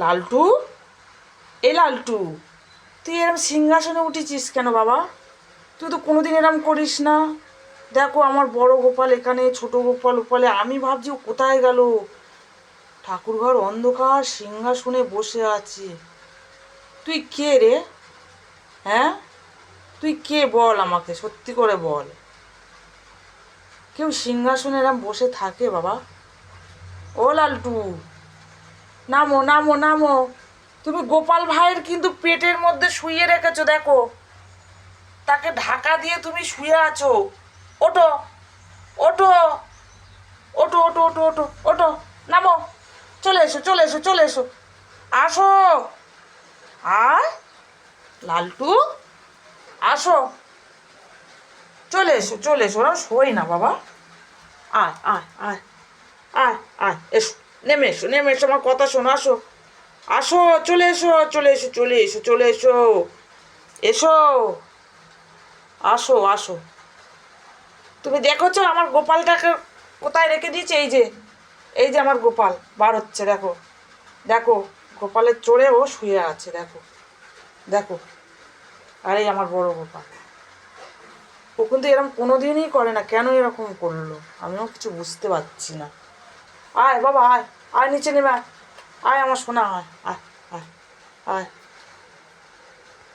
লালটু, এ লালটু, তুই এরম সিংহাসনে উঠেছিস কেন বাবা? তুই তো কোনোদিন এরম করিস না। দেখো আমার বড় গোপাল এখানে, ছোট গোপাল ওপালে, আমি ভাবছি ও কোথায় গেল। ঠাকুরঘর অন্ধকার, সিংহাসনে বসে আছে। তুই কে রে? হ্যাঁ, তুই কে বল আমাকে, সত্যি করে বল। কেউ সিংহাসনে এরম বসে থাকে বাবা? ও লালটু, নামো নামো নামো। তুমি গোপাল ভাইয়ের কিন্তু পেটের মধ্যে শুইয়ে রেখেছো, দেখো তাকে ঢাকা দিয়ে তুমি শুয়ে আছো। ওঠো, ওঠো, ওঠো, ওঠো, ওঠো, ওঠো, ওঠো, নামো, চলে এসো, চলে এসো, চলে এসো, আসো। আয় লালটু, আসো, চলে এসো, চলে এসো, ওরা শোয় না বাবা। আয় আয় আয়, আয় আয়, এসো, নেমে এসো, নেমে এসো, আমার কথা শোনো, আসো, আসো, চলে এসো, চলে এসো, চলে এসো, চলে এসো, এসো, আসো, আসো। তুমি দেখেছো আমার গোপালটাকে কোথায় রেখে দিয়েছে? এই যে, এই যে আমার গোপাল বার হচ্ছে, দেখো, দেখো, গোপালের চড়ে ও শুয়ে আছে, দেখো, দেখো। আর এই আমার বড় গোপাল, ও কিন্তু এরকম কোনোদিনই করে না, কেন এরকম করলো আমিও কিছু বুঝতে পারছি না। আয় বাবা, আয়, আয় নিচে নেমে আয়, আয় আমার সোনা, আয়, আয়, আয়, আয়।